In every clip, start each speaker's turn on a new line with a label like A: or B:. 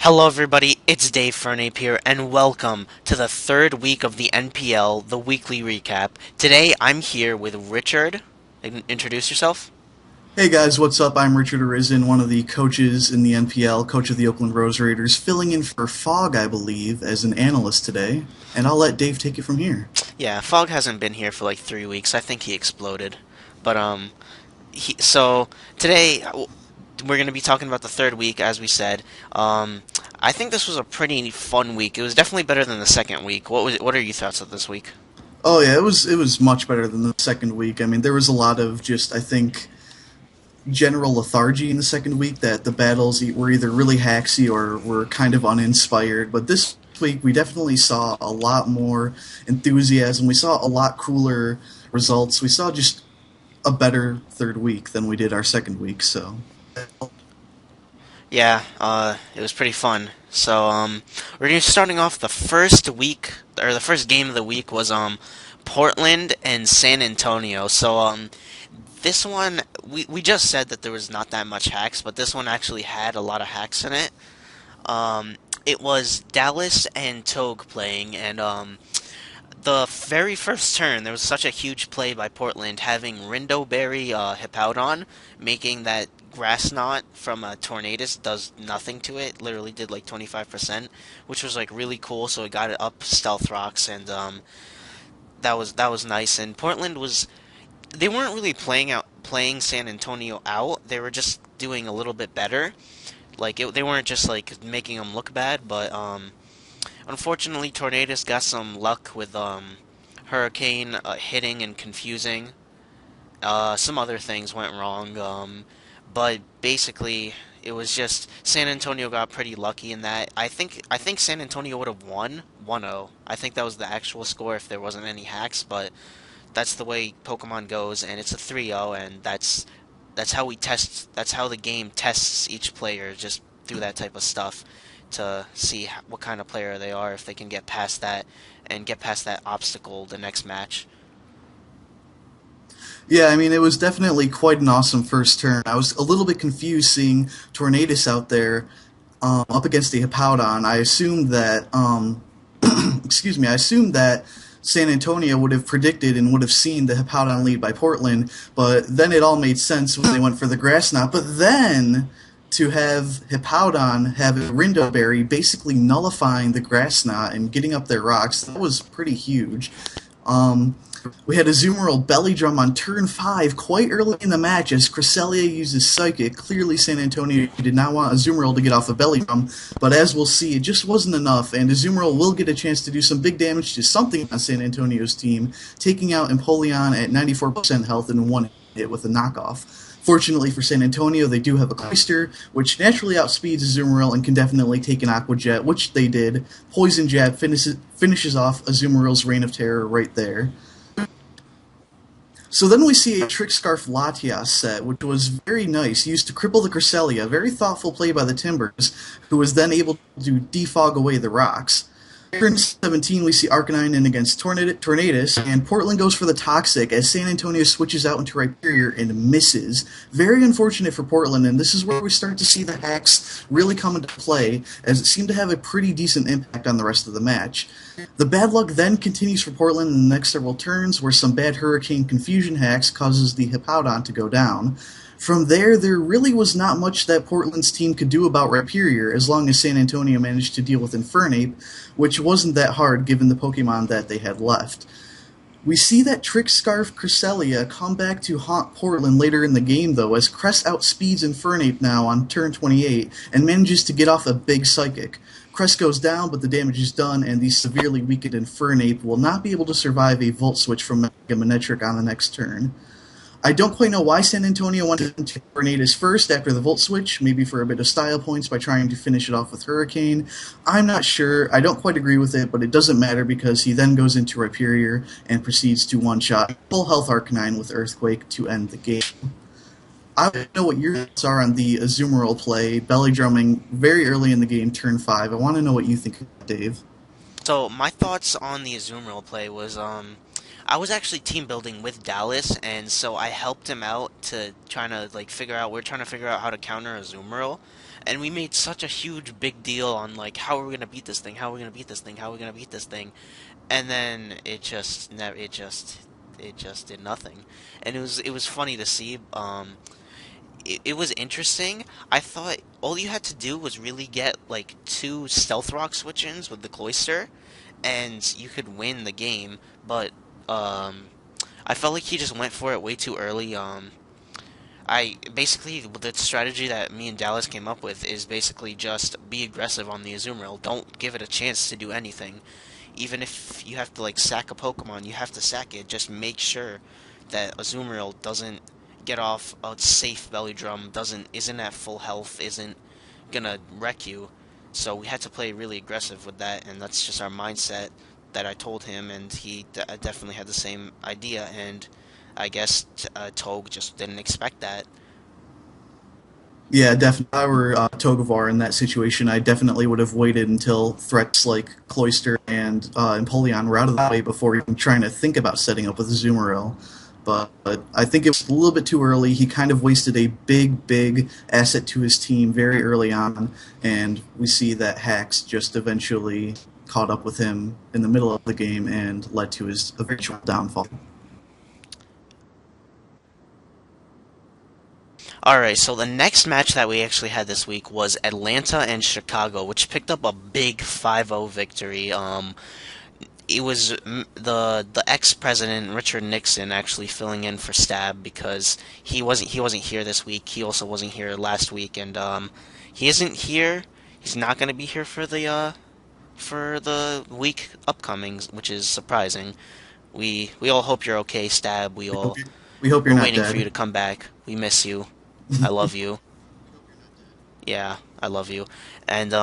A: Hello everybody, it's Dave Fernape here, and welcome to the third week of the NPL, the weekly recap. Today I'm here with Richard. Introduce yourself.
B: Hey guys, what's up? I'm Richard Arisen, one of the coaches in the NPL, coach of the Oakland Rose Raiders, filling in for Fogg, I believe, as an analyst today. And I'll let Dave take it from here.
A: Yeah, Fogg hasn't been here for like 3 weeks. I think he exploded. But so today we're going to be talking about the third week, as we said. I think this was a pretty fun week. It was definitely better than the second week. What are your thoughts of this week?
B: Oh yeah, it was much better than the second week. I mean, there was a lot of just I think general lethargy in the second week that the battles were either really hacksy or were kind of uninspired. But this week we definitely saw a lot more enthusiasm. We saw a lot cooler results. We saw just a better third week than we did our second week. So
A: Yeah, it was pretty fun. So, we're gonna starting off the first week, or the first game of the week was, Portland and San Antonio. So, this one, we just said that there was not that much hacks, but this one actually had a lot of hacks in it. It was Dallas and Togue playing, and, the very first turn, there was such a huge play by Portland, having Rindoberry Hippowdon, making that grass knot from a Tornadus does nothing to it. Literally did like 25%, which was like really cool. So it got it up stealth rocks, and that was nice. And Portland was they weren't really playing San Antonio out. They were just doing a little bit better. They weren't just like making them look bad, but unfortunately, Tornadus got some luck with Hurricane hitting and confusing. Some other things went wrong, but basically it was just San Antonio got pretty lucky in that. I think San Antonio would have won 1-0. I think that was the actual score if there wasn't any hacks, but that's the way Pokemon goes, and it's a 3-0, and that's how we test. That's how the game tests each player, just through that type of stuff, to see what kind of player they are, if they can get past that and get past that obstacle the next match.
B: yeah, I mean, it was definitely quite an awesome first turn. I was a little bit confused seeing Tornadus out there up against the Hippowdon. I assumed that, excuse me, I assumed that San Antonio would have predicted and would have seen the Hippowdon lead by Portland, but then it all made sense when they went for the Grass Knot. But then to have Hippowdon have Rindoberry basically nullifying the Grass Knot and getting up their rocks, that was pretty huge. Um, we had a Zoomerl belly drum on turn 5 quite early in the match as Cresselia uses Psychic. Clearly, San Antonio did not want a Zoomerl to get off a belly drum, but as we'll see, it just wasn't enough, and a Zoomerl will get a chance to do some big damage to something on San Antonio's team, taking out Empoleon at 94% health in one hit with a knockoff. Fortunately for San Antonio, they do have a Cloyster, which naturally outspeeds Azumarill and can definitely take an Aqua Jet, which they did. Poison Jab finishes off Azumarill's Reign of Terror right there. So then we see a Trick Scarf Latias set, which was very nice, used to cripple the Cresselia. Very thoughtful play by the Timbers, who was then able to defog away the rocks. Turn 17, we see Arcanine in against Tornadus, and Portland goes for the Toxic as San Antonio switches out into Rhyperior and misses. Very unfortunate for Portland, and this is where we start to see the hacks really come into play, as it seemed to have a pretty decent impact on the rest of the match. The bad luck then continues for Portland in the next several turns, where some bad Hurricane Confusion hacks causes the Hippowdon to go down. From there really was not much that Portland's team could do about Rhyperior, as long as San Antonio managed to deal with Infernape, which wasn't that hard given the Pokemon that they had left. We see that Trick Scarf Cresselia come back to haunt Portland later in the game, though, as Cress outspeeds Infernape now on turn 28 and manages to get off a big Psychic. Cress goes down, but the damage is done, and the severely weakened Infernape will not be able to survive a Volt Switch from Mega Manectric on the next turn. I don't quite know why San Antonio wanted to Tornadus first after the Volt Switch, maybe for a bit of style points by trying to finish it off with Hurricane. I'm not sure, I don't quite agree with it, but it doesn't matter because he then goes into Rhyperior and proceeds to one-shot full health Arcanine with Earthquake to end the game. I want to know what your thoughts are on the Azumarill play, belly drumming very early in the game, turn 5. I want to know what you think, Dave.
A: So my thoughts on the Azumarill play was I was actually team building with Dallas, and so I helped him out to trying to like figure out we're trying to figure out how to counter Azumarill, and we made such a huge big deal on like how are we gonna beat this thing, how are we gonna beat this thing, how are we gonna beat this thing, and then it just never, it just did nothing, and it was funny to see. It was interesting. I thought all you had to do was really get like two stealth rock switch-ins with the cloister, and you could win the game. But um, I felt like he just went for it way too early. I basically the strategy that me and Dallas came up with is basically just be aggressive on the Azumarill. Don't give it a chance to do anything. Even if you have to like sack a Pokemon, you have to sack it. Just make sure that Azumarill doesn't get off a safe belly drum, doesn't isn't at full health, isn't gonna wreck you. So we had to play really aggressive with that, and that's just our mindset that I told him, and he definitely had the same idea. And I guess Togue just didn't expect that.
B: Yeah, definitely. If I were Togavar in that situation, I definitely would have waited until threats like Cloyster and Empoleon were out of the way before even trying to think about setting up with Azumarill. But I think it was a little bit too early. He kind of wasted a big, big asset to his team very early on, and we see that Hax just eventually caught up with him in the middle of the game and led to his eventual downfall.
A: Alright, so the next match that we actually had this week was Atlanta and Chicago, which picked up a big 5-0 victory. It was the ex-president Richard Nixon actually filling in for Stab because he wasn't here this week. He also wasn't here last week, and he isn't here. He's not going to be here for the week upcoming, which is surprising. We all hope you're okay, Stab.
B: We hope, we hope you're
A: We're
B: not
A: waiting for you
B: dead.
A: to come back. We miss you. I love you. Yeah, I love you. And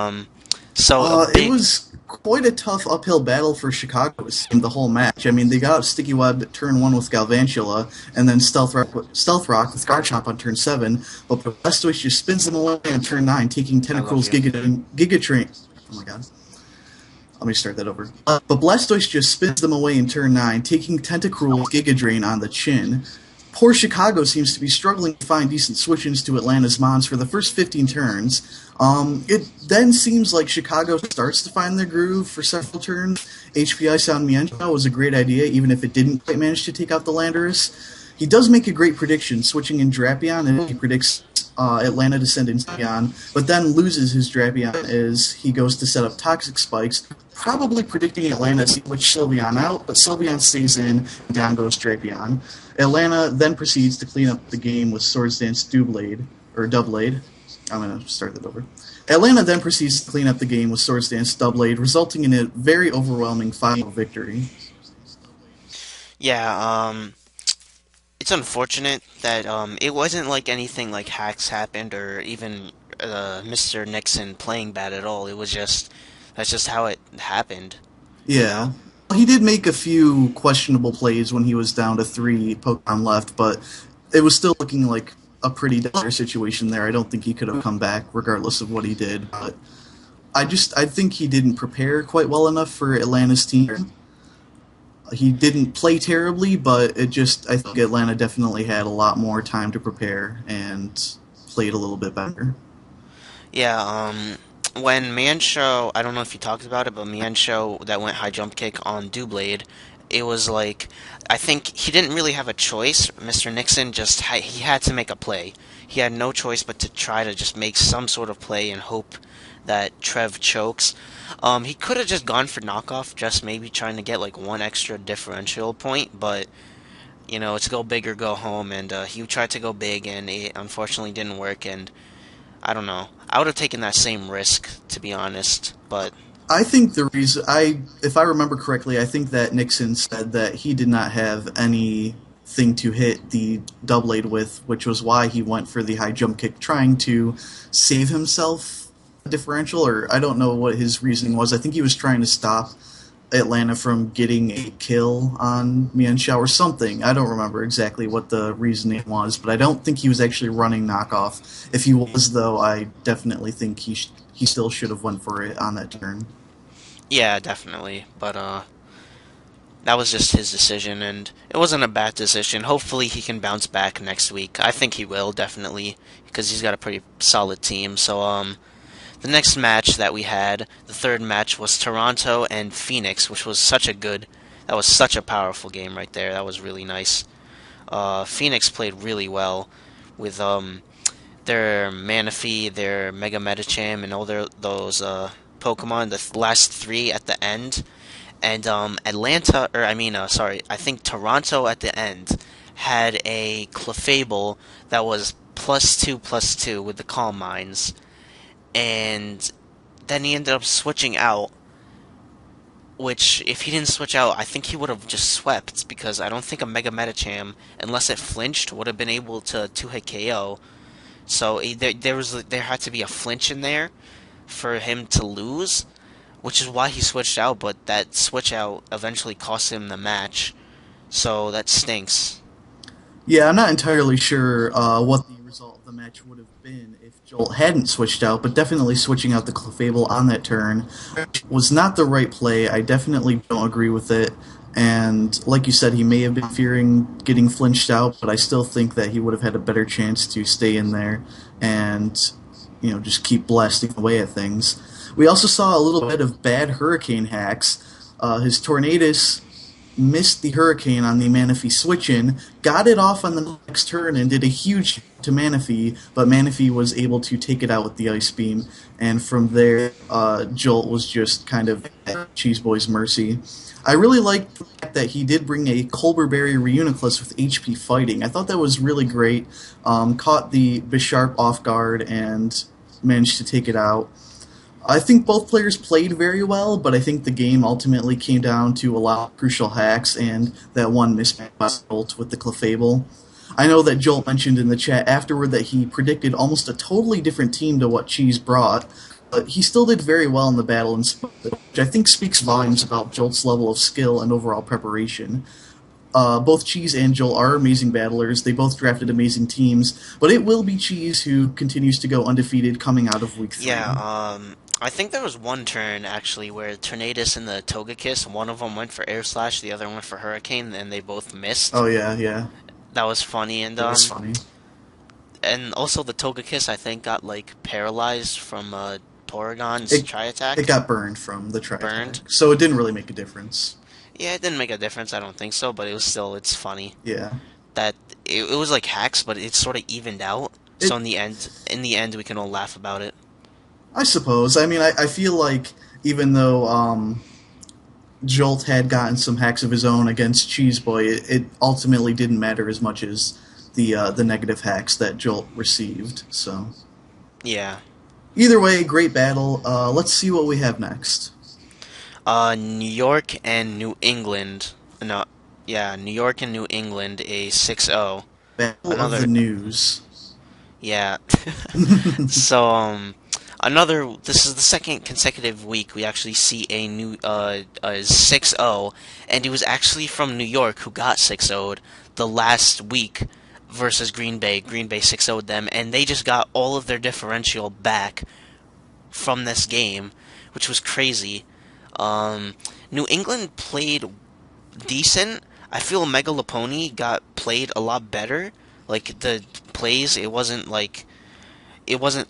A: so a
B: It
A: big
B: was quite a tough uphill battle for Chicago. It seemed the whole match. I mean, they got out Sticky Web at turn one with Galvantula, and then Stealth Rock with Garchomp on turn seven. But Blastoise just spins them away on turn nine, taking
A: I love
B: Tentacruel's
A: you.
B: Giga Train. Oh my god. Let me start that over. But Blastoise just spins them away in turn 9, taking Tentacruel's Giga Drain on the chin. Poor Chicago seems to be struggling to find decent switch-ins to Atlanta's Mons for the first 15 turns. It then seems like Chicago starts to find their groove for several turns. HPI Sound Mienshao was a great idea, even if it didn't quite manage to take out the Landorus. He does make a great prediction, switching in Drapion, and he predicts Atlanta to send in Scion, but then loses his Drapion as he goes to set up Toxic Spikes, probably predicting Atlanta to switch Sylveon out, but Sylveon stays in, and down goes Drapion. Atlanta then proceeds to clean up the game with Swords Dance Doublade, or Doublade. I'm going to start that over. Atlanta then proceeds to clean up the game with Swords Dance Doublade, resulting in a very overwhelming 5 victory.
A: Yeah, it's unfortunate that it wasn't like anything like hacks happened or even Mr. Nixon playing bad at all. It was just that's just how it happened, you know.
B: Yeah. He did make a few questionable plays when he was down to 3 Pokemon left, but it was still looking like a pretty dire situation there. I don't think he could have come back regardless of what he did, but I think he didn't prepare quite well enough for Atlanta's team. He didn't play terribly, but I think Atlanta definitely had a lot more time to prepare and played a little bit better.
A: Yeah, when Mienshow, I don't know if you talked about it, but Mienshow that went high jump kick on Doublade, it was like I think he didn't really have a choice. Mr. Nixon just he had to make a play. He had no choice but to try to just make some sort of play and hope that Trev chokes. He could have just gone for knockoff, just maybe trying to get like one extra differential point, but it's go big or go home, and he tried to go big, and it unfortunately didn't work, and I don't know. I would have taken that same risk, to be honest, but
B: I think the reason if I remember correctly, I think that Nixon said that he did not have anything to hit the double aid with, which was why he went for the high jump kick, trying to save himself a differential. Or I don't know what his reasoning was. I think he was trying to stop Atlanta from getting a kill on Mienshao or something. I don't remember exactly what the reasoning was, but I don't think he was actually running knockoff. If he was, though, I definitely think he still should have went for it on that turn.
A: yeah, definitely. But that was just his decision, and it wasn't a bad decision. Hopefully, he can bounce back next week. I think he will, definitely, because he's got a pretty solid team. So, the next match that we had, the third match, was Toronto and Phoenix, which was that was such a powerful game right there. That was really nice. Phoenix played really well with their Manaphy, their Mega Medicham, and all those Pokemon. The last three at the end, and I think Toronto at the end had a Clefable that was +2/+2 with the Calm Minds, and then he ended up switching out. Which, if he didn't switch out, I think he would have just swept because I don't think a Mega Medicham, unless it flinched, would have been able to two-hit KO. So there had to be a flinch in there for him to lose, which is why he switched out. But that switch out eventually cost him the match, so that stinks.
B: Yeah, I'm not entirely sure what the result of the match would have been if Jolt hadn't switched out, but definitely switching out the Clefable on that turn was not the right play. I definitely don't agree with it. And like you said, he may have been fearing getting flinched out, but I still think that he would have had a better chance to stay in there and, just keep blasting away at things. We also saw a little bit of bad Hurricane hacks. His Tornadus missed the Hurricane on the Manaphy switch-in, got it off on the next turn, and did a huge hit to Manaphy, but Manaphy was able to take it out with the Ice Beam, and from there, Jolt was just kind of at Cheese Boy's mercy. I really liked the fact that he did bring a Colberberry Reuniclus with HP Fighting. I thought that was really great. Caught the Bisharp off guard and managed to take it out. I think both players played very well, but I think the game ultimately came down to a lot of crucial hacks and that one mismatch by Jolt with the Clefable. I know that Jolt mentioned in the chat afterward that he predicted almost a totally different team to what Cheese brought, but he still did very well in the battle, which I think speaks volumes about Jolt's level of skill and overall preparation. Both Cheese and Joel are amazing battlers. They both drafted amazing teams, but it will be Cheese who continues to go undefeated coming out of week 3.
A: Yeah, I think there was one turn actually where Tornadus and the Togekiss, one of them went for Air Slash, the other went for Hurricane, and they both missed.
B: Oh yeah, yeah.
A: That was funny, and
B: It was funny.
A: and also the Togekiss I think got like paralyzed from Porygon's
B: It,
A: Tri Attack.
B: it got burned from the tri
A: Burned.
B: attack, so it didn't really make a difference.
A: Yeah, it didn't make a difference. I don't think so, but it's funny
B: Yeah.
A: that it was like hacks, but it sort of evened out.
B: It,
A: So in the end, we can all laugh about it.
B: I suppose. I mean, I feel like even though Jolt had gotten some hacks of his own against Cheese Boy, it ultimately didn't matter as much as the negative hacks that Jolt received. So
A: Yeah.
B: either way, great battle. Let's see what we have next.
A: New York and New England. No, yeah, New York and New England, a 6-0.
B: Battle of
A: Another,
B: the News.
A: yeah. So, this is the second consecutive week we actually see a 6-0, and it was actually from New York who got 6-0'd the last week versus Green Bay. Green Bay 6-0'd them, and they just got all of their differential back from this game, which was crazy. New England played decent. I feel Megalopony got played a lot better. Like the plays, it wasn't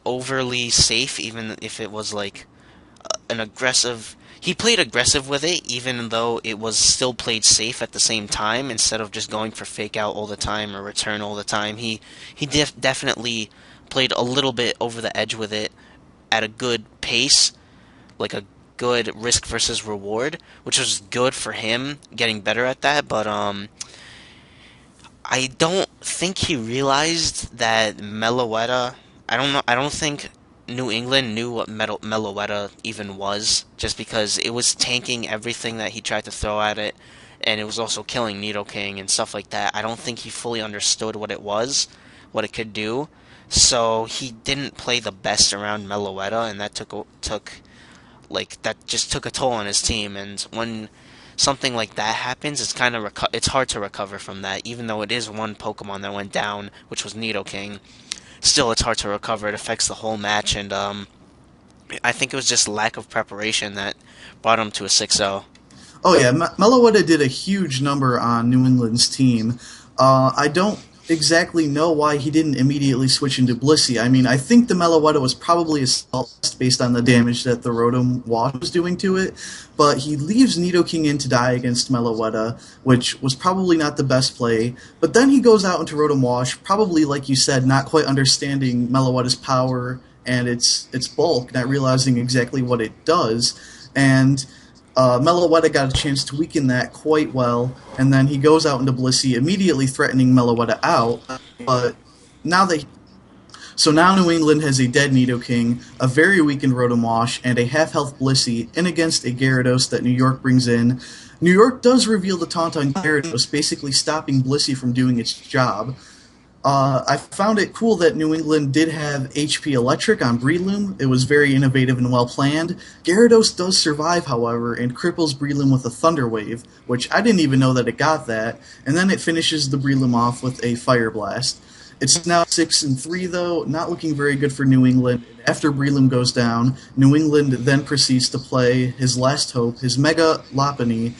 A: overly safe, even if it was like an aggressive. He played aggressive with it, even though it was still played safe at the same time. Instead of just going for fake out all the time or return all the time, he definitely played a little bit over the edge with it at a good pace, like a good risk versus reward, which was good for him getting better at that. But I don't think he realized that Meloetta. I don't know. I don't think New England knew what Meloetta even was, just because it was tanking everything that he tried to throw at it, and it was also killing Nidoking and stuff like that. I don't think he fully understood what it was, what it could do. So he didn't play the best around Meloetta, and that just took a toll on his team. And when something like that happens, it's hard to recover from that. Even though it is one Pokemon that went down, which was Nidoking, still it's hard to recover. It affects the whole match, and I think it was just lack of preparation that brought him to a 6-0.
B: Oh yeah, Meloetta did a huge number on New England's team. I don't exactly know why he didn't immediately switch into Blissey. I mean, I think the Meloetta was probably a stealth based on the damage that the Rotom Wash was doing to it, but he leaves Nidoking in to die against Meloetta, which was probably not the best play. But then he goes out into Rotom Wash, probably like you said, not quite understanding Meloetta's power and its bulk, not realizing exactly what it does, and Meloetta got a chance to weaken that quite well, and then he goes out into Blissey, immediately threatening Meloetta out. But now they so now New England has a dead Nidoking, a very weakened Rotom and a half-health Blissey in against a Gyarados that New York brings in. New York does reveal the taunt on Gyarados, basically stopping Blissey from doing its job. I found it cool that New England did have HP Electric on Breloom. It was very innovative and well planned. Gyarados does survive, however, and cripples Breloom with a Thunder Wave, which I didn't even know that it got that, and then it finishes the Breloom off with a Fire Blast. It's now 6-3, though, not looking very good for New England. After Breloom goes down, New England then proceeds to play his last hope, his Mega Lopunny,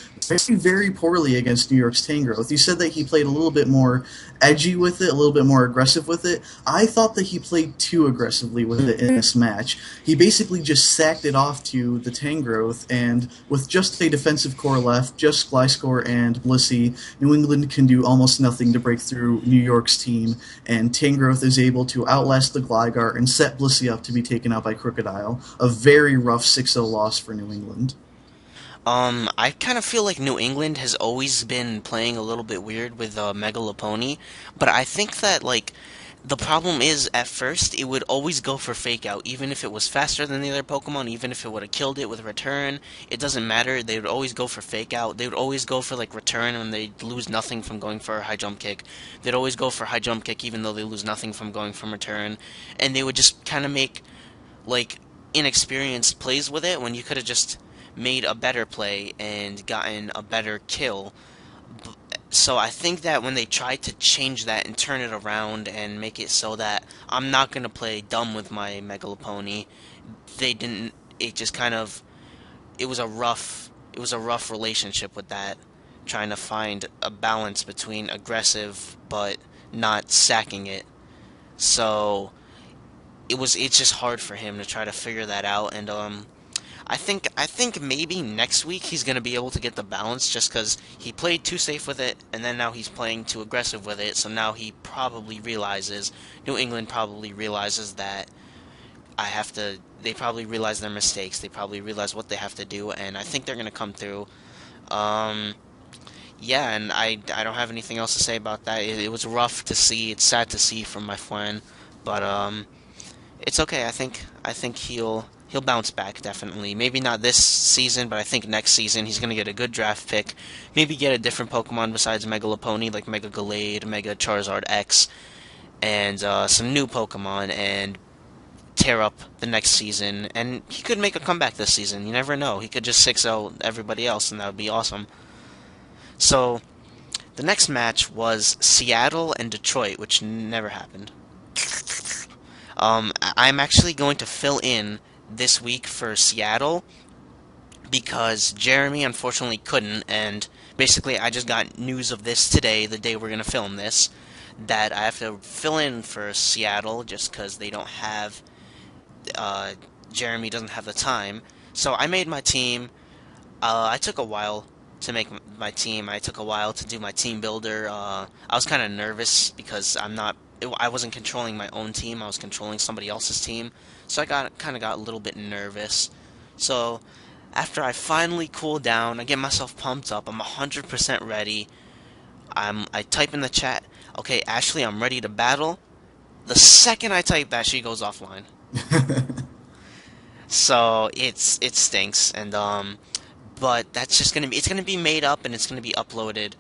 B: very poorly against New York's Tangrowth. You said that he played a little bit more edgy with it, a little bit more aggressive with it. I thought that he played too aggressively with it in this match. He basically just sacked it off to the Tangrowth, and with just a defensive core left, just Gliscor and Blissey, New England can do almost nothing to break through New York's team, and Tangrowth is able to outlast the Gligar and set Blissey up to be taken out by Crocodile. A very rough 6-0 loss for New England.
A: I kind of feel like New England has always been playing a little bit weird with Megalopony, but I think that like the problem is at first it would always go for Fake Out, even if it was faster than the other Pokemon, even if it would have killed it with Return. It doesn't matter. They would always go for Fake Out. They would always go for like Return when they lose nothing from going for a High Jump Kick. They'd always go for High Jump Kick even though they lose nothing from going from Return, and they would just kind of make like inexperienced plays with it when you could have just made a better play and gotten a better kill. So I think that when they tried to change that and turn it around and make it so that I'm not gonna play dumb with my Megalopony, they didn't. It just kind of it was a rough relationship with that, trying to find a balance between aggressive but not sacking it. So it's just hard for him to try to figure that out, and I think maybe next week he's gonna be able to get the balance just because he played too safe with it, and then now he's playing too aggressive with it. So now he probably realizes New England probably realizes that I have to. They probably realize their mistakes. They probably realize what they have to do, and I think they're gonna come through. Um, yeah, and I don't have anything else to say about that. It was rough to see. It's sad to see from my friend, but it's okay. I think he'll bounce back definitely. Maybe not this season, but I think next season he's gonna get a good draft pick. Maybe get a different Pokemon besides Megalopony, like Mega Gallade, Mega Charizard X, and some new Pokemon, and tear up the next season. And he could make a comeback this season. You never know. He could just 6-0 everybody else, and that would be awesome. So the next match was Seattle and Detroit, which never happened. I'm actually going to fill in this week for Seattle because Jeremy unfortunately couldn't, and basically I just got news of this today, the day we're going to film this, that I have to fill in for Seattle just because they don't have, uh, Jeremy doesn't have the time. So I made my team. I took a while to make my team. I took a while to do my team builder. I was kind of nervous because I wasn't controlling my own team. I was controlling somebody else's team. So I kind of got a little bit nervous. So after I finally cool down, I get myself pumped up. I'm 100% ready. I type in the chat, okay, Ashley, I'm ready to battle. The second I type that, she goes offline. So it stinks, and but that's just it's gonna be made up and it's gonna be uploaded.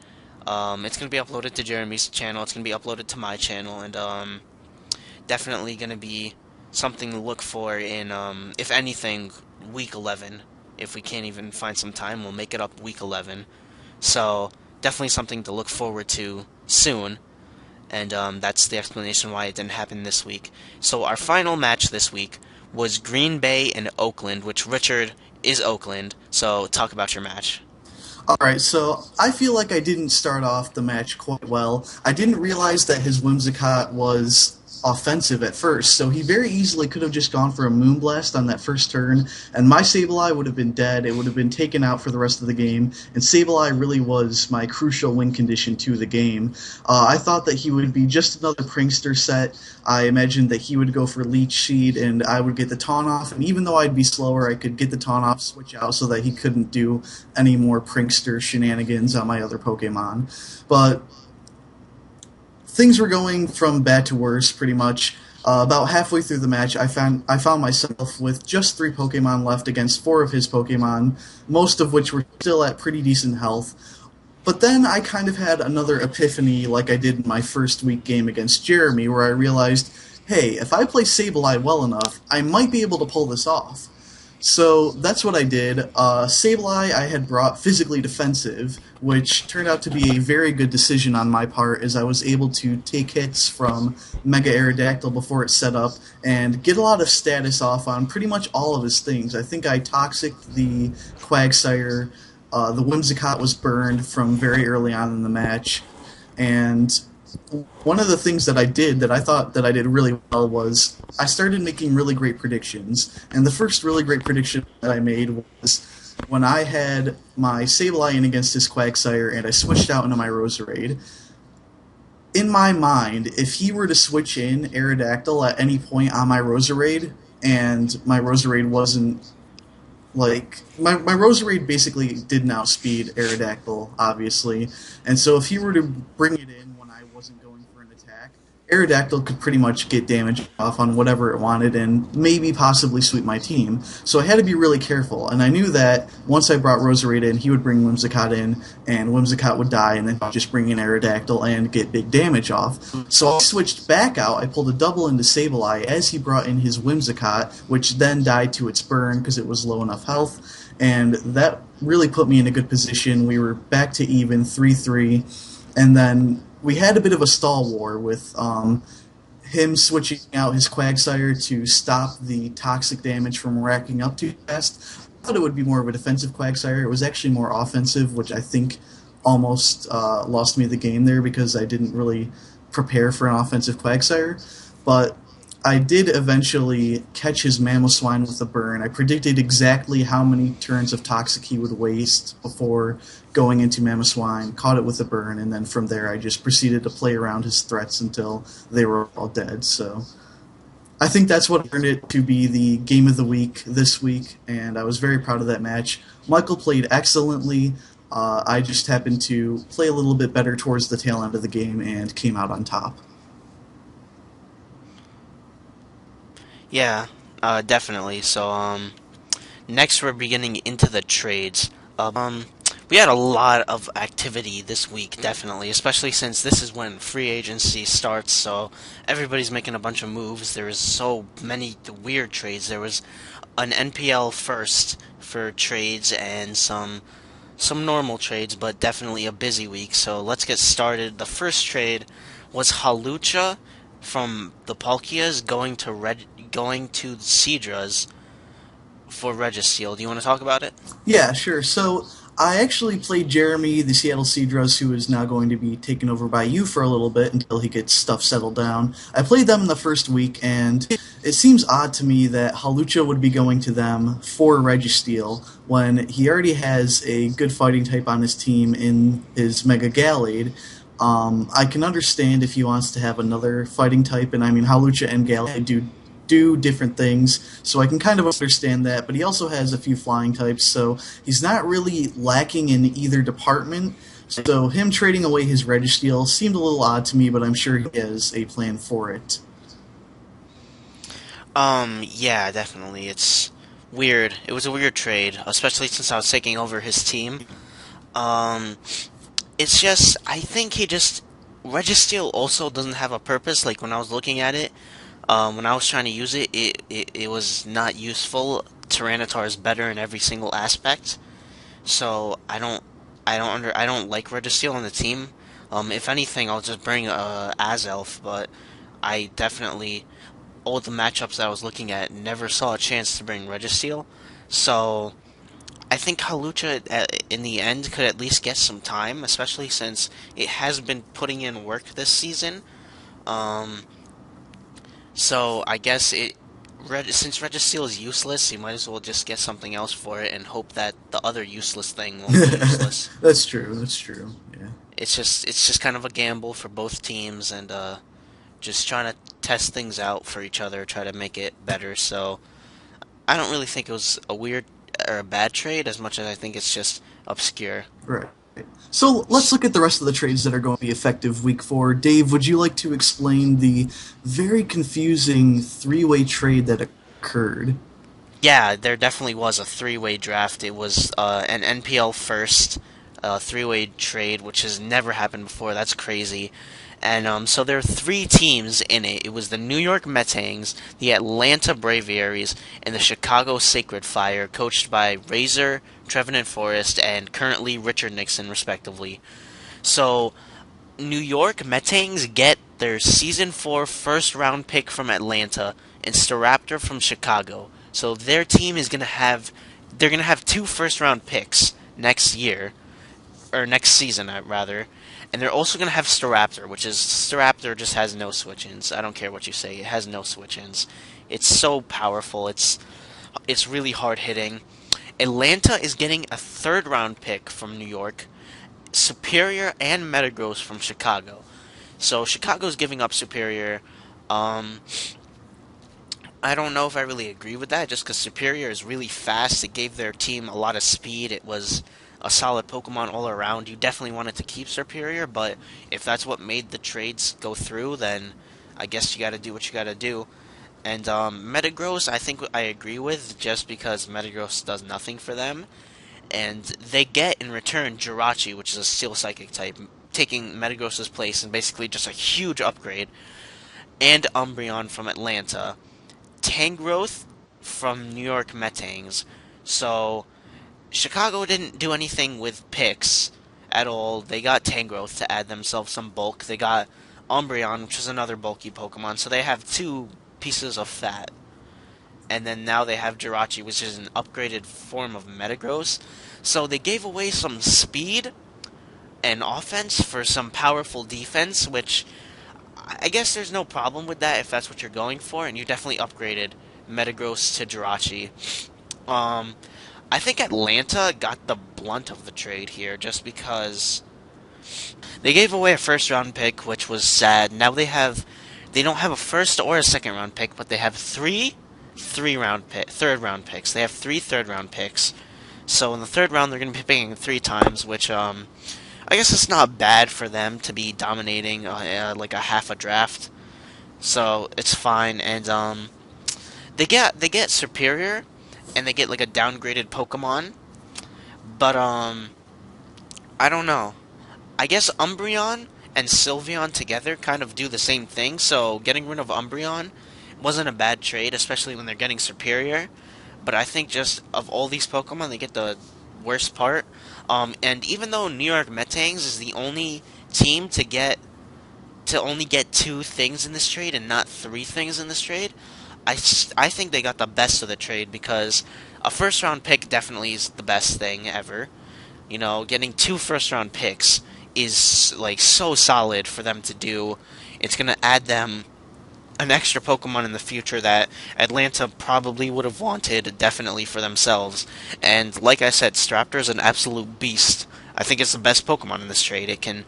A: It's gonna be uploaded to Jeremy's channel. It's gonna be uploaded to my channel, and definitely gonna be something to look for in if anything, week 11. If we can't even find some time, we'll make it up week 11. So definitely something to look forward to soon. And that's the explanation why it didn't happen this week. So our final match this week was Green Bay and Oakland, which Richard is Oakland. So talk about your match.
B: All right, so I feel like I didn't start off the match quite well. I didn't realize that his Whimsicott was offensive at first, so he very easily could have just gone for a Moonblast on that first turn, and my Sableye would have been dead. It would have been taken out for the rest of the game, and Sableye really was my crucial win condition to the game. I thought that he would be just another Prankster set. I imagined that he would go for Leech Seed, and I would get the taunt off, and even though I'd be slower, I could get the taunt off, switch out so that he couldn't do any more prankster shenanigans on my other Pokemon. But things were going from bad to worse, pretty much. About halfway through the match, I found myself with just 3 Pokemon left against 4 of his Pokemon, most of which were still at pretty decent health. But then I kind of had another epiphany, like I did in my first week game against Jeremy, where I realized, hey, if I play Sableye well enough, I might be able to pull this off. So that's what I did. Sableye I had brought physically defensive, which turned out to be a very good decision on my part, as I was able to take hits from Mega Aerodactyl before it set up and get a lot of status off on pretty much all of his things. I think I toxicked the Quagsire. The Whimsicott was burned from very early on in the match, and one of the things that I did that I thought that I did really well was I started making really great predictions. And the first really great prediction that I made was when I had my Sableye in against his Quagsire and I switched out into my Roserade. In my mind, if he were to switch in Aerodactyl at any point on my Roserade and my Roserade wasn't like my Roserade basically didn't outspeed Aerodactyl, obviously, and so if he were to bring it in when I wasn't going for an attack, Aerodactyl could pretty much get damage off on whatever it wanted and maybe possibly sweep my team. So I had to be really careful, and I knew that once I brought Roserade in, he would bring Whimsicott in, and Whimsicott would die, and then just bring in Aerodactyl and get big damage off. So I switched back out. I pulled a double into Sableye as he brought in his Whimsicott, which then died to its burn because it was low enough health, and that really put me in a good position. We were back to even 3-3, and then we had a bit of a stall war with him switching out his Quagsire to stop the toxic damage from racking up too fast. I thought it would be more of a defensive Quagsire. It was actually more offensive, which I think almost lost me the game there because I didn't really prepare for an offensive Quagsire. But I did eventually catch his Mamoswine with a burn. I predicted exactly how many turns of Toxic he would waste before going into Mamoswine, caught it with a burn, and then from there I just proceeded to play around his threats until they were all dead. So I think that's what earned it to be the game of the week this week, and I was very proud of that match. Michael played excellently. I just happened to play a little bit better towards the tail end of the game and came out on top.
A: Yeah, definitely. So, next we're beginning into the trades. We had a lot of activity this week, definitely, especially since this is when free agency starts, so everybody's making a bunch of moves. There is so many weird trades. There was an NPL first for trades and some normal trades, but definitely a busy week. So let's get started. The first trade was Halucha from the Palkias going to Seadras for Registeel. Do you want to talk about it?
B: Yeah, sure. So I actually played Jeremy, the Seattle Seadras, who is now going to be taken over by you for a little bit until he gets stuff settled down. I played them in the first week, and it seems odd to me that Halucha would be going to them for Registeel when he already has a good fighting type on his team in his Mega Gallade. I can understand if he wants to have another fighting type, and I mean Halucha and Gallade do different things, so I can kind of understand that, but he also has a few flying types, so he's not really lacking in either department. So him trading away his Registeel seemed a little odd to me, but I'm sure he has a plan for it.
A: Yeah, definitely. It's weird. It was a weird trade, especially since I was taking over his team. Um, it's just, I think he just, Registeel also doesn't have a purpose. Like when I was looking at it, when I was trying to use it, it was not useful. Tyranitar is better in every single aspect. So I don't like Registeel on the team. If anything, I'll just bring Azelf, but I definitely all the matchups that I was looking at never saw a chance to bring Registeel. So I think Halucha in the end could at least get some time, especially since it has been putting in work this season. Um, so I guess since Registeel is useless, you might as well just get something else for it and hope that the other useless thing won't be useless.
B: That's true. That's true. Yeah.
A: It's just kind of a gamble for both teams and just trying to test things out for each other, try to make it better. So I don't really think it was a weird or a bad trade as much as I think it's just obscure.
B: Right. So let's look at the rest of the trades that are going to be effective week 4. Dave, would you like to explain the very confusing three-way trade that occurred?
A: Yeah, there definitely was a three-way draft. It was an NPL first three-way trade, which has never happened before. That's crazy. And so there are three teams in it. It was the New York Metangs, the Atlanta Braviaries, and the Chicago Sacred Fire, coached by Razor, Trevenant Forrest, and currently Richard Nixon, respectively. So New York Metangs get their Season 4 first round pick from Atlanta and Staraptor from Chicago. So their team is going to have they're going to have two first round picks next year or next season rather. And they're also going to have Staraptor, which is Staraptor just has no switch-ins. I don't care what you say. It has no switch-ins. It's so powerful. It's really hard hitting. Atlanta is getting a third round pick from New York, Superior and Metagross from Chicago. So Chicago's giving up Superior. Um, I don't know if I really agree with that, just because Superior is really fast. It gave their team a lot of speed. It was a solid Pokemon all around. You definitely wanted to keep Superior, but if that's what made the trades go through, then I guess you got to do what you got to do. And Metagross, I think I agree with, just because Metagross does nothing for them. And they get in return Jirachi, which is a Steel Psychic type, taking Metagross's place and basically just a huge upgrade, and Umbreon from Atlanta, Tangrowth from New York Metangs. So Chicago didn't do anything with picks at all. They got Tangrowth to add themselves some bulk. They got Umbreon, which is another bulky Pokemon. So they have two pieces of fat. And then now they have Jirachi, which is an upgraded form of Metagross. So they gave away some speed and offense for some powerful defense, which I guess there's no problem with that if that's what you're going for, and you definitely upgraded Metagross to Jirachi. Um, I think Atlanta got the blunt of the trade here, just because they gave away a first round pick, which was sad. Now they don't have a first or a second round pick, but they have third round picks. They have three third round picks. So in the third round, they're going to be picking three times, which I guess it's not bad for them to be dominating like a half a draft. So it's fine, and they get superior, and they get like a downgraded Pokemon. But I don't know. I guess Umbreon and Sylveon together kind of do the same thing. So getting rid of Umbreon wasn't a bad trade, especially when they're getting superior. But I think just of all these Pokemon, they get the worst part. And even though New York Metangs is the only team to only get two things in this trade and not three things in this trade, I think they got the best of the trade because a first round pick definitely is the best thing ever. You know, getting two first round picks is like so solid for them to do. It's gonna add them an extra Pokemon in the future that Atlanta probably would have wanted definitely for themselves. And like I said, Staraptor is an absolute beast. I think it's the best Pokemon in this trade. It can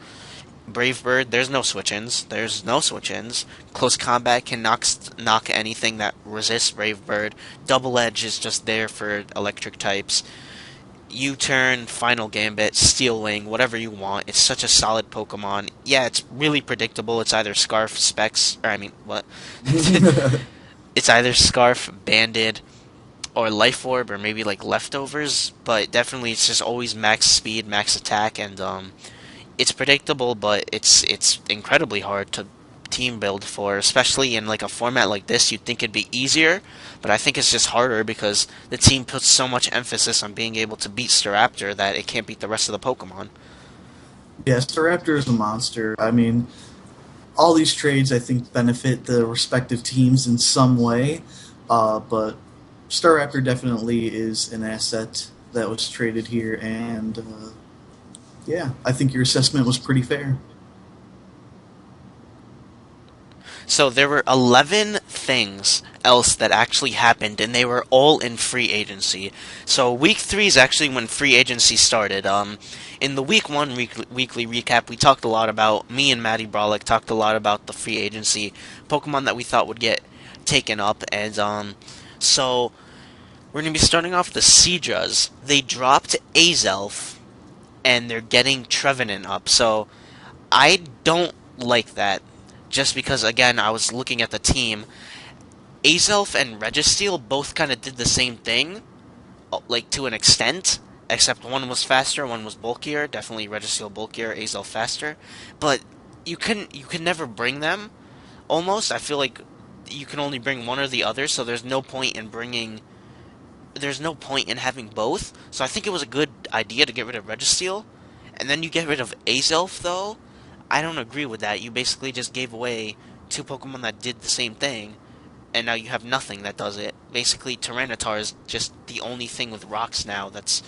A: Brave Bird. There's no switch-ins. There's no switch-ins. Close combat can knock anything that resists Brave Bird. Double Edge is just there for electric types. U-turn, Final Gambit, Steel Wing, whatever you want. It's such a solid Pokemon. Yeah, it's really predictable. It's either Scarf, Specs, or I mean, what? It's either Scarf, Banded, or Life Orb, or maybe like Leftovers. But definitely, it's just always max speed, max attack, and it's predictable. But it's incredibly hard to team build for, especially in like a format like this. You'd think it'd be easier, but I think it's just harder because the team puts so much emphasis on being able to beat Staraptor that it can't beat the rest of the Pokemon.
B: Yes, the Raptor is a monster. I mean, all these trades I think benefit the respective teams in some way, but Staraptor definitely is an asset that was traded here, and yeah, I think your assessment was pretty fair.
A: So there were 11 things else that actually happened, and they were all in free agency. So week 3 is actually when free agency started. In the week 1 weekly recap, we talked a lot about, me and Maddie Brolick talked a lot about the free agency Pokemon that we thought would get taken up, and so we're going to be starting off the Seadras. They dropped Azelf, and they're getting Trevenant up. So I don't like that. Just because, again, I was looking at the team. Azelf and Registeel both kind of did the same thing, like to an extent, except one was faster, one was bulkier. Definitely Registeel bulkier, Azelf faster. But you can never bring them. Almost, I feel like you can only bring one or the other, so there's no point in having both. So I think it was a good idea to get rid of Registeel, and then you get rid of Azelf though. I don't agree with that. You basically just gave away two Pokemon that did the same thing, and now you have nothing that does it. Basically, Tyranitar is just the only thing with rocks now that's,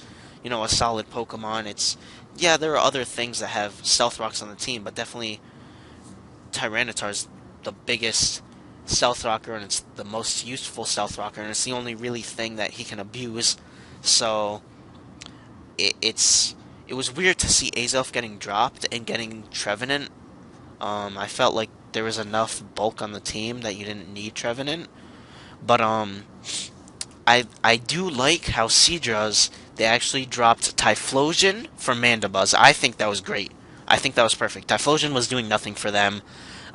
A: a solid Pokemon. Yeah, there are other things that have Stealth Rocks on the team, but definitely Tyranitar's the biggest Stealth Rocker, and it's the most useful Stealth Rocker, and it's the only really thing that he can abuse. So it was weird to see Azelf getting dropped and getting Trevenant. I felt like there was enough bulk on the team that you didn't need Trevenant, but I do like how Seadra's they actually dropped Typhlosion for Mandibuzz. I think that was great. I think that was perfect. Typhlosion was doing nothing for them.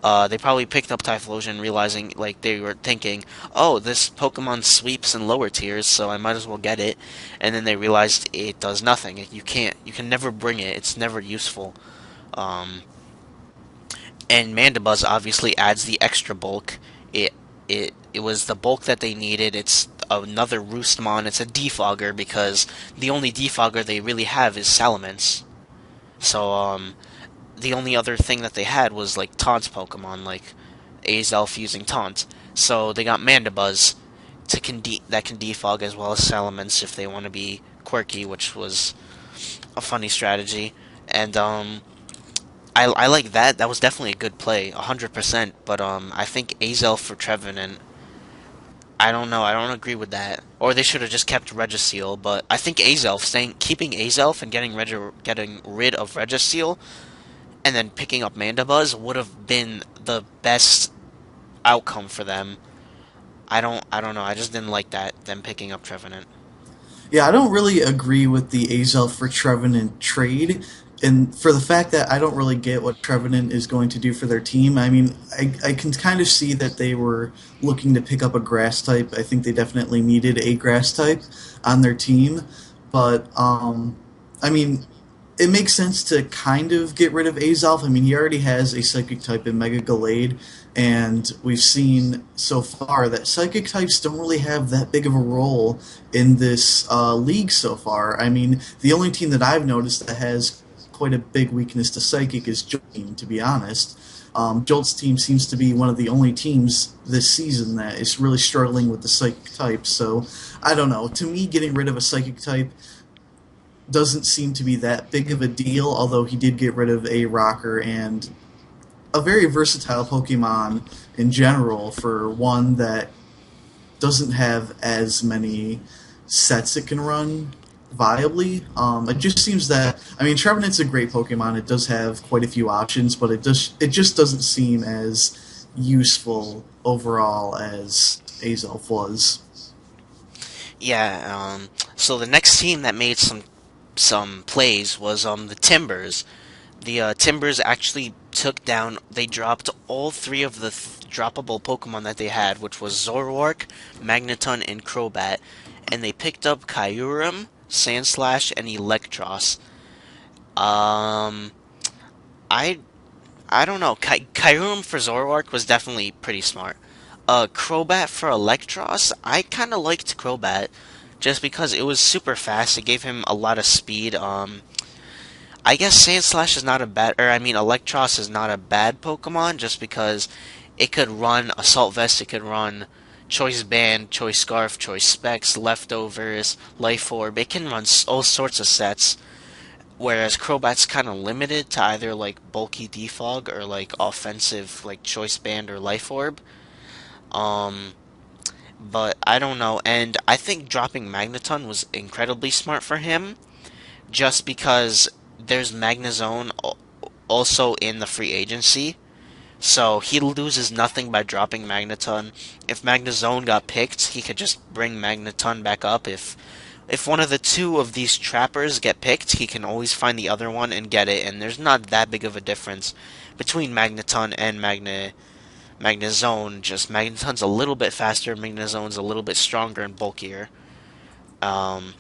A: They probably picked up Typhlosion, realizing, like, they were thinking, oh, this Pokemon sweeps in lower tiers, so I might as well get it. And then they realized it does nothing. You can never bring it. It's never useful. Um, and Mandibuzz obviously adds the extra bulk. It was the bulk that they needed. It's another Roostmon. It's a defogger because the only defogger they really have is Salamence. So the only other thing that they had was like taunt Pokemon, like Azelf using taunt. So they got Mandibuzz that can defog as well as Salamence if they want to be quirky, which was a funny strategy. And I like that. That was definitely a good play, 100%. But I think Azelf for Trevenant. I don't know. I don't agree with that. Or they should have just kept Registeel. But I think keeping Azelf and getting rid of Registeel and then picking up Mandibuzz would have been the best outcome for them. I don't know. I just didn't like that them picking up Trevenant.
B: Yeah, I don't really agree with the Azelf for Trevenant trade, and for the fact that I don't really get what Trevenant is going to do for their team. I mean, I can kind of see that they were looking to pick up a grass type. I think they definitely needed a grass type on their team, but I mean, it makes sense to kind of get rid of Azelf. I mean, he already has a psychic type in Mega Gallade, and we've seen so far that psychic types don't really have that big of a role in this league so far. I mean, the only team that I've noticed that has quite a big weakness to psychic is Jolt team, to be honest. Jolt's team seems to be one of the only teams this season that is really struggling with the psychic type. So I don't know. To me, getting rid of a psychic type doesn't seem to be that big of a deal, although he did get rid of a rocker and a very versatile Pokemon in general for one that doesn't have as many sets it can run viably. It just seems that I mean Trevenant's a great Pokemon. It does have quite a few options, but it just doesn't seem as useful overall as Azelf was.
A: Yeah. So the next team that made some plays was the Timbers. The Timbers actually took down. They dropped all three of the droppable Pokemon that they had, which was Zoroark, Magneton, and Crobat, and they picked up Kyurem, Sandslash, and Electros. Um, I I don't know. Kyurem for Zoroark was definitely pretty smart. Crobat for Electros, I kind of liked Crobat just because it was super fast. It gave him a lot of speed. I guess Sandslash is not a bad, or I mean Electros is not a bad Pokemon just because it could run Assault Vest, it could run Choice Band, Choice Scarf, Choice Specs, Leftovers, Life Orb. It can run all sorts of sets, whereas Crobat's kind of limited to either like bulky Defog or like offensive like Choice Band or Life Orb. Um, but I don't know, and I think dropping Magneton was incredibly smart for him, just because there's Magnezone also in the free agency. So he loses nothing by dropping Magneton. If Magnezone got picked, he could just bring Magneton back up. If one of the two of these trappers get picked, he can always find the other one and get it, and there's not that big of a difference between Magneton and Magnezone. Just Magneton's a little bit faster, Magnezone's a little bit stronger and bulkier. Um,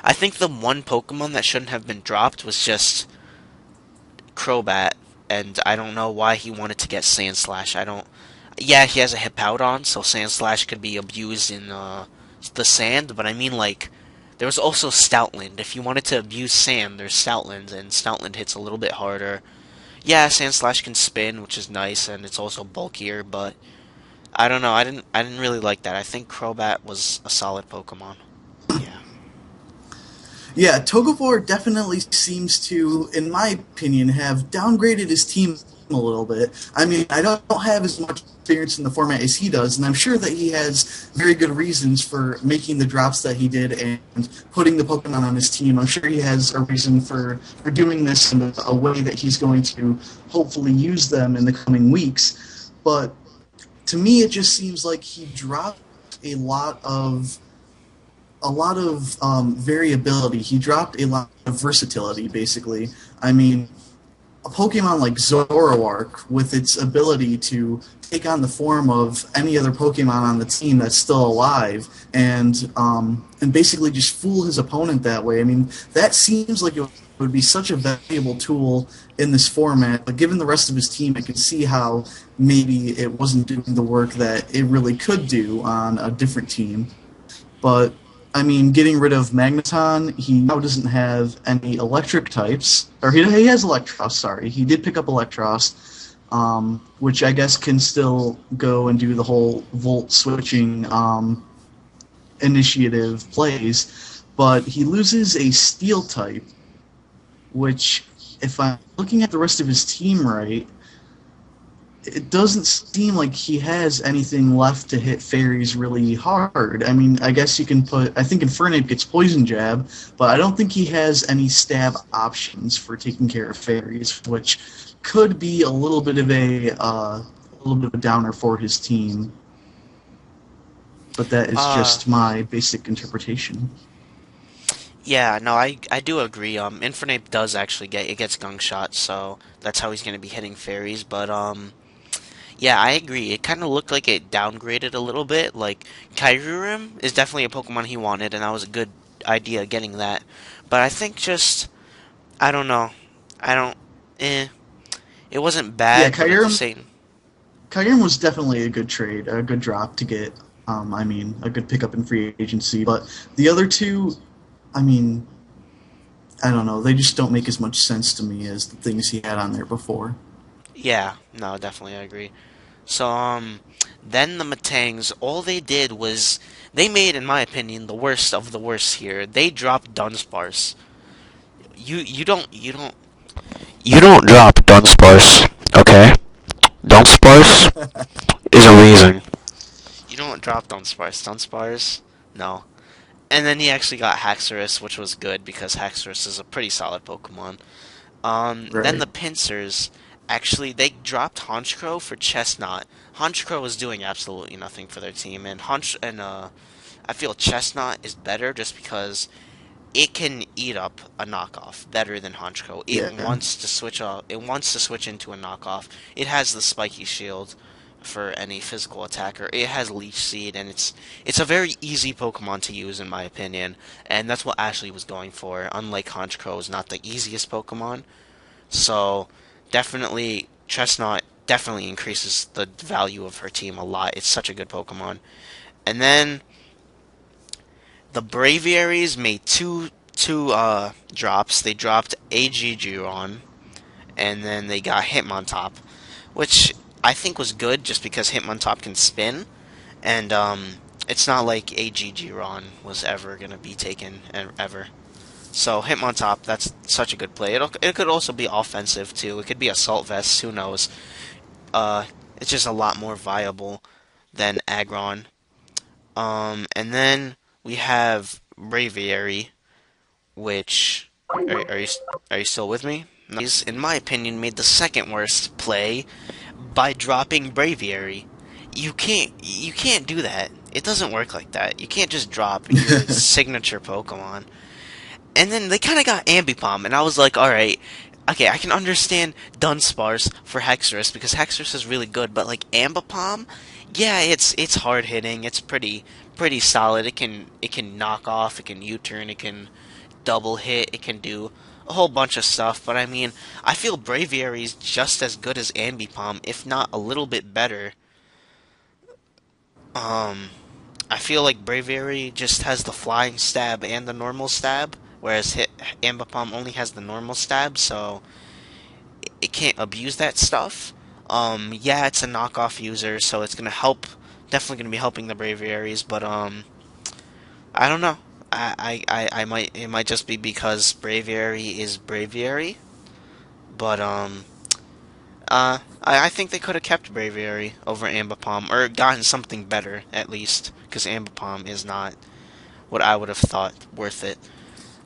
A: I think the one Pokemon that shouldn't have been dropped was just Crobat, and I don't know why he wanted to get Sandslash. I don't. Yeah, he has a Hippowdon, so Sandslash could be abused in the sand, but I mean, like, there was also Stoutland. If you wanted to abuse sand, there's Stoutland, and Stoutland hits a little bit harder. Yeah, Sandslash can spin, which is nice, and it's also bulkier, but I don't know. I didn't really like that. I think Crobat was a solid Pokemon. Yeah.
B: Yeah, Togefor definitely seems to, in my opinion, have downgraded his team a little bit. I mean, I don't have as much experience in the format as he does, and I'm sure that he has very good reasons for making the drops that he did and putting the Pokemon on his team. I'm sure he has a reason for doing this in a way that he's going to hopefully use them in the coming weeks. But to me, it just seems like he dropped a lot of variability. He dropped a lot of versatility, basically. I mean, a Pokemon like Zoroark, with its ability to take on the form of any other Pokemon on the team that's still alive, and basically just fool his opponent that way. I mean, that seems like it would be such a valuable tool in this format. But given the rest of his team, I can see how maybe it wasn't doing the work that it really could do on a different team. But I mean, getting rid of Magneton, he now doesn't have any electric types, or he has Electros. Sorry, he did pick up Electros, which I guess can still go and do the whole Volt switching initiative plays, but he loses a Steel type, which, if I'm looking at the rest of his team right, it doesn't seem like he has anything left to hit fairies really hard. I mean, I guess you can put. I think Infernape gets Poison Jab, but I don't think he has any stab options for taking care of fairies, which could be a little bit of a downer for his team. But that is
A: Uh,
B: just my basic interpretation.
A: yeah, no, I do agree. Infernape does actually gets Gunk Shot, so that's how he's gonna be hitting fairies. But yeah, I agree. It kind of looked like it downgraded a little bit. Like Kyurem is definitely a Pokemon he wanted, and that was a good idea getting that. But I think just I don't know. I don't. Eh. It wasn't
B: Yeah,
A: bad, but at the
B: Kyurem
A: same.
B: Kyurem was definitely a good trade, a good drop to get. I mean, a good pickup in free agency. But the other two, I mean, I don't know. They just don't make as much sense to me as the things he had on there before.
A: Yeah, no, definitely I agree. So then the Matangs, all they did was they made, in my opinion, the worst of the worst here. They dropped Dunsparce. You don't drop Dunsparce, okay? Dunsparce is amazing. You don't drop Dunsparce. Dunsparce, no. And then he actually got Haxorus, which was good because Haxorus is a pretty solid Pokemon. Then
B: Right.
A: the Pincers, actually, they dropped Honchkrow for Chestnut. Honchkrow was doing absolutely nothing for their team, and I feel Chestnut is better just because it can eat up a knockoff better than Honchkrow. It
B: Yeah.
A: wants to switch off. It wants to switch into a knockoff. It has the spiky shield for any physical attacker. It has Leech Seed, and it's a very easy Pokemon to use in my opinion, and that's what Ashley was going for. Unlike Honchkrow, is not the easiest Pokemon, so definitely Chestnut definitely increases the value of her team a lot. It's such a good Pokemon. And then the Braviaries made two drops. They dropped Agigiron, and then they got Hitmontop, which I think was good just because Hitmontop can spin, and it's not like AGG Ron was ever gonna be taken ever. So Hitmontop, that's such a good play. It could also be offensive too. It could be Assault Vest. Who knows? Uh, it's just a lot more viable than Aggron. And then we have Braviary, which are you are you still with me? He's, in my opinion, made the second worst play by dropping Braviary. You can't do that. It doesn't work like that. You can't just drop your signature Pokemon. And then they kind of got Ambipom, and I was like, all right, okay, I can understand Dunsparce for Hexorus because Hexorus is really good, but like Ambipom, yeah, it's hard hitting. It's pretty solid. It can knock off. It can U-turn. It can double hit. It can do a whole bunch of stuff. But I mean, I feel Braviary is just as good as Ambipom, if not a little bit better. Um, I feel like Braviary just has the flying stab and the normal stab, whereas Ambipom only has the normal stab, so it can't abuse that stuff. Yeah, it's a knockoff user, so it's gonna help. Definitely gonna be helping the Braviaries, but I don't know. I might it might just be because Braviary is Braviary, but I think they could have kept Braviary over Ambipom, or gotten something better at least, because Ambipom is not what I would have thought worth it.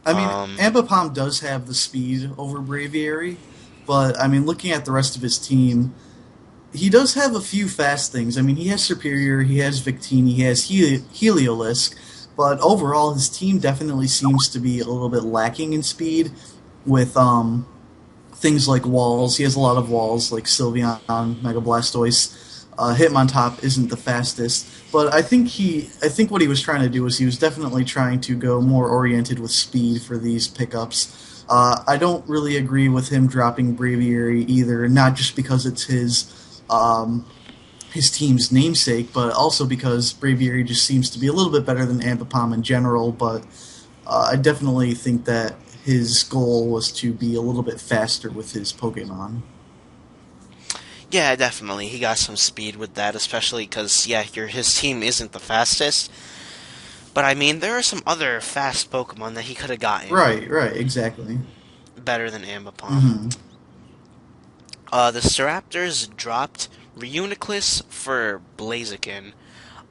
B: I mean,
A: Um,
B: Ambipom does have the speed over Braviary, but I mean, looking at the rest of his team, he does have a few fast things. I mean, he has Superior, he has Victini, he has Heliolisk, but overall, his team definitely seems to be a little bit lacking in speed with things like walls. He has a lot of walls, like Sylveon, Mega Blastoise. Hitmontop isn't the fastest, but I think what he was trying to do was he was definitely trying to go more oriented with speed for these pickups. I don't really agree with him dropping Braviary either, not just because it's his team's namesake, but also because Braviary just seems to be a little bit better than Ambipom in general. But I definitely think that his goal was to be a little bit faster with his Pokemon.
A: yeah, definitely. He got some speed with that, especially because, yeah, his team isn't the fastest. But I mean, there are some other fast Pokemon that he could have gotten
B: Right, right, exactly.
A: better than Ambipom.
B: Hmm.
A: The Staraptors dropped Reuniclus for Blaziken.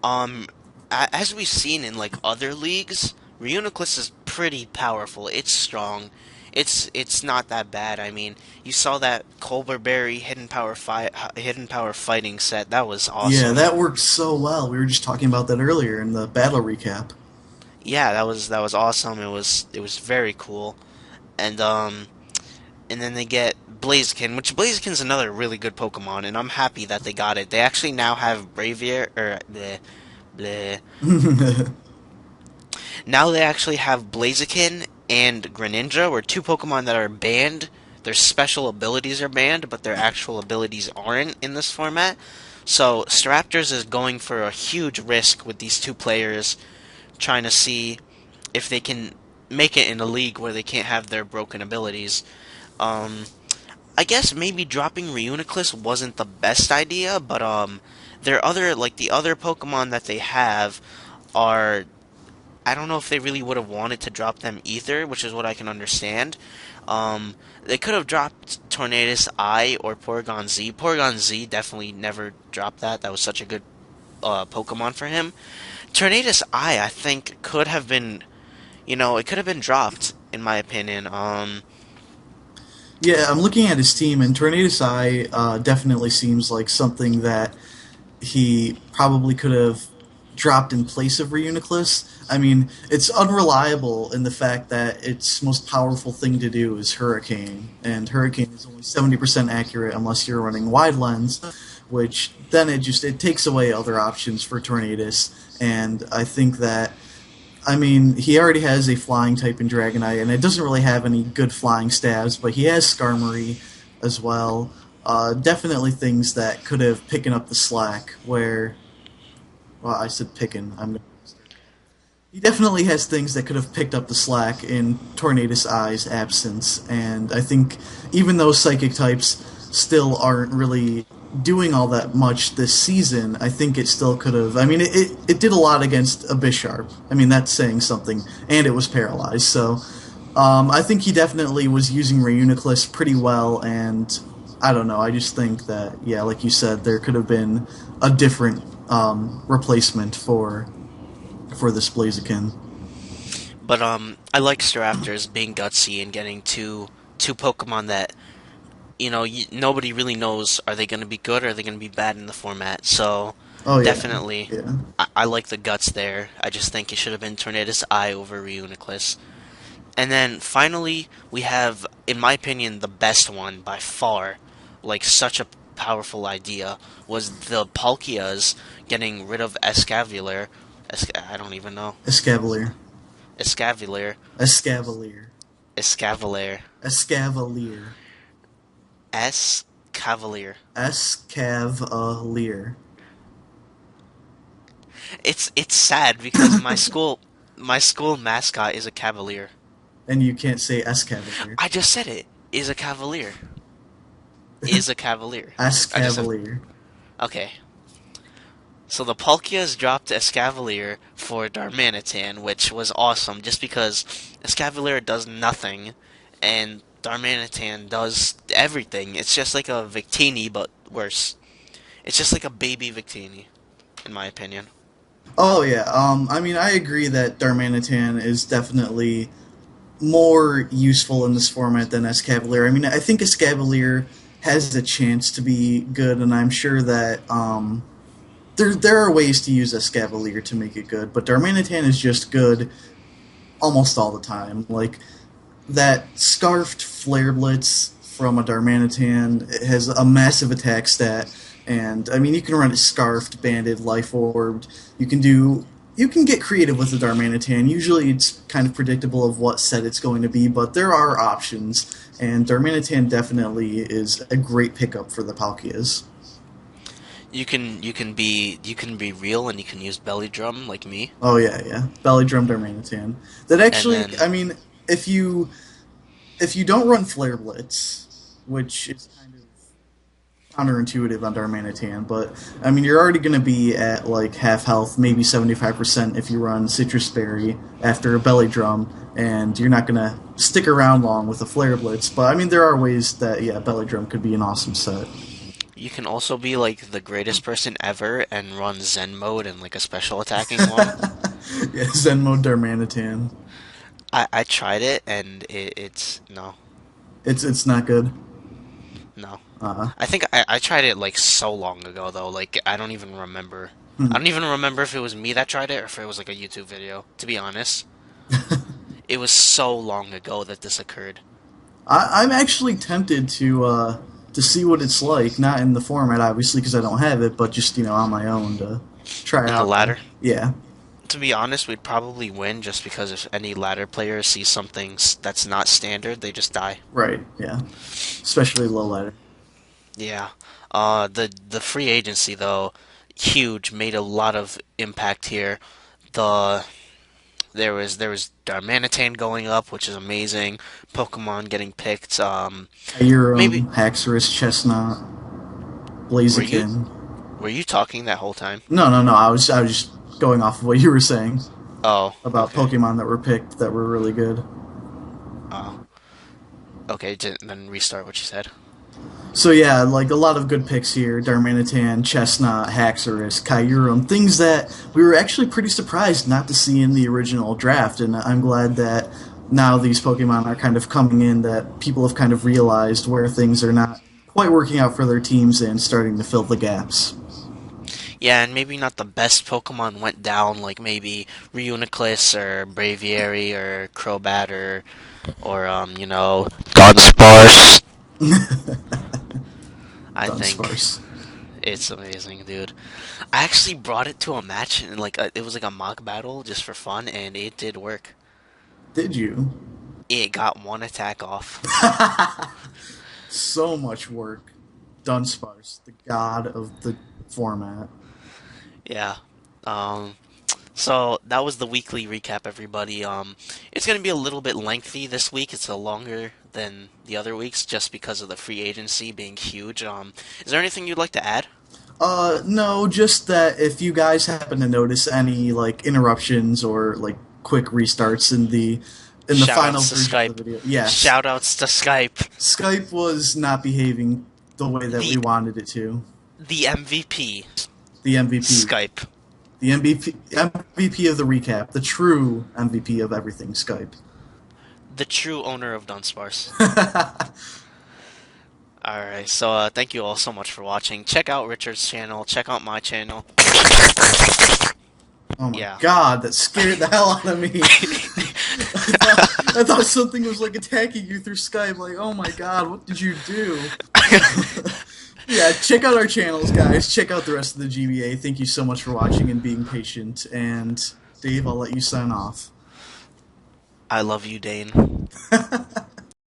A: Um, as we've seen in like other leagues, Reuniclus is pretty powerful. It's strong. It's not that bad. I mean, you saw that Colberberry hidden power fighting set. That was
B: Yeah,
A: awesome.
B: that worked so well. We were just talking about that earlier in the battle recap.
A: Yeah, that was awesome. It was very cool. And and then they get Blaziken, which Blaziken's another really good Pokemon, and I'm happy that they got it. They actually now have Bravier or the now they actually have Blaziken and Greninja, were two Pokemon that are banned. Their special abilities are banned, but their actual abilities aren't in this format. So Staraptors is going for a huge risk with these two players, trying to see if they can make it in a league where they can't have their broken abilities. Um, I guess maybe dropping Reuniclus wasn't the best idea, but their other like the other Pokemon that they have are, I don't know if they really would have wanted to drop them either, which is what I can understand. They could have dropped Tornadus I or Porygon Z. Porygon Z definitely never dropped that. That was such a good Pokemon for him. Tornadus I think could have been, it could have been dropped in my opinion.
B: Yeah, I'm looking at his team, and Tornadus Eye definitely seems like something that he probably could have dropped in place of Reuniclus. I mean, it's unreliable in the fact that its most powerful thing to do is Hurricane, and Hurricane is only 70% accurate unless you're running Wide Lens, which then it takes away other options for Tornadus, and I think that I mean, he already has a flying type in Dragonite, and it doesn't really have any good flying stabs, but he has Skarmory as well. Definitely things that could have picking up the slack. Where, well, I said picking. He definitely has things that could have picked up the slack in Tornadus Eye's absence, and I think even though psychic types still aren't really doing all that much this season, I think it still could have. I mean, it did a lot against a Bisharp. I mean, that's saying something, and it was paralyzed. So I think he definitely was using Reuniclus pretty well, and I don't know. I just think that, yeah, like you said, there could have been a different replacement for this Blaziken.
A: But I like Staraptors being gutsy and getting two Pokemon that nobody really knows, are they going to be good or are they going to be bad in the format. So
B: Oh yeah,
A: definitely,
B: yeah.
A: I like the guts there. I just think it should have been Tornadus Eye over Reuniclus. And then finally, we have, in my opinion, the best one by far. Like such a powerful idea was the Palkias getting rid of Escavalier. I don't even know.
B: Escavalier,
A: Escavalier.
B: Escavalier,
A: Escavalier.
B: Escavalier,
A: Escavalier.
B: Escavalier,
A: It's sad because my school mascot is a cavalier.
B: and you can't say Escavalier.
A: I just said it is a cavalier. Is a cavalier. I just said
B: Escavalier.
A: okay. So the Palkias dropped Escavalier for Darmanitan, which was awesome just because Escavalier does nothing and Darmanitan does everything. It's just like a Victini but worse. It's just like a baby Victini, in my opinion.
B: Oh yeah. I mean, I agree that Darmanitan is definitely more useful in this format than Escavalier. I mean, I think Escavalier has a chance to be good, and I'm sure that there are ways to use Escavalier to make it good. But Darmanitan is just good almost all the time. Like that Scarfed Flare Blitz from a Darmanitan has a massive attack stat, and I mean you can run it Scarfed, Banded, Life Orbed. You can get creative with the Darmanitan. Usually it's kind of predictable of what set it's going to be, but there are options, and Darmanitan definitely is a great pickup for the Palkias.
A: You can be real and you can use belly drum like me,
B: Oh yeah, yeah, Belly Drum Darmanitan. That
A: and
B: actually,
A: then
B: I mean, if you don't run Flare Blitz, which is kind of counterintuitive on Darmanitan, but I mean, you're already going to be at like half health, maybe 75% if you run Citrus Berry after a Belly Drum, and you're not going to stick around long with a Flare Blitz. But I mean, there are ways that, yeah, Belly Drum could be an awesome set.
A: you can also be like the greatest person ever and run Zen mode and like a special attacking one.
B: Yeah, Zen Mode Darmanitan.
A: I tried it and it's no,
B: It's not good.
A: no.
B: Uh,
A: I think I tried it like so long ago though. Like I don't even remember. I
B: hmm.
A: don't even remember if it was me that tried it or if it was like a YouTube video. To be honest, it was so long ago that this occurred.
B: I'm actually tempted to see what it's like, not in the format obviously because I don't have it, but just on my own to try it
A: In the
B: out.
A: ladder,
B: Yeah,
A: to be honest, we'd probably win just because if any ladder player sees something that's not standard, they just die.
B: right. Yeah, especially low ladder.
A: Yeah. The free agency though, huge, made a lot of impact here. The there was Darmanitan going up, which is amazing. Pokemon getting picked. Maybe
B: Kyurem, Haxorus, Chestnut,
A: were you
B: Blaziken.
A: were you talking that whole time?
B: No, no, no. I was just going off of what you were saying
A: Oh,
B: about
A: okay.
B: Pokemon that were picked that were really good.
A: Oh, okay. Then restart what you said.
B: So yeah, like a lot of good picks here: Darmanitan, Chestnut, Haxorus, Kyurem, things that we were actually pretty surprised not to see in the original draft, and I'm glad that now these Pokemon are kind of coming in. That people have kind of realized where things are not quite working out for their teams and starting to fill the gaps.
A: Yeah, and maybe not the best Pokemon went down, like maybe Reuniclus or Braviary or Crobat or Dunsparce. I think
B: Dunsparce.
A: it's amazing, dude. I actually brought it to a match and it was like a mock battle just for fun, and it did work.
B: Did you?
A: It got one attack off.
B: So much work. Dunsparce, the god of the format.
A: Yeah. Um. So that was the weekly recap, everybody. It's going to be a little bit lengthy this week. It's a longer than the other weeks just because of the free agency being huge. Is there anything you'd like to add?
B: No, just that if you guys happen to notice any like interruptions or like quick restarts in the final
A: Shoutouts to
B: version of the
A: Skype.
B: video, yes,
A: Shoutouts to Skype.
B: Skype was not behaving the way that we
A: The
B: wanted it to.
A: the MVP.
B: The MVP,
A: Skype.
B: the MVP of the recap, the true MVP of everything, Skype.
A: The true owner of Dunsparce. Alright, so thank you all so much for watching. Check out Richard's channel. Check out my channel.
B: Oh my
A: Yeah.
B: god, that scared the hell out of me. I thought something was like attacking you through Skype. Like, oh my god, what did you do? Yeah, check out our channels, guys. Check out the rest of the GBA. Thank you so much for watching and being patient. And Dave, I'll let you sign off.
A: I love you, Dane.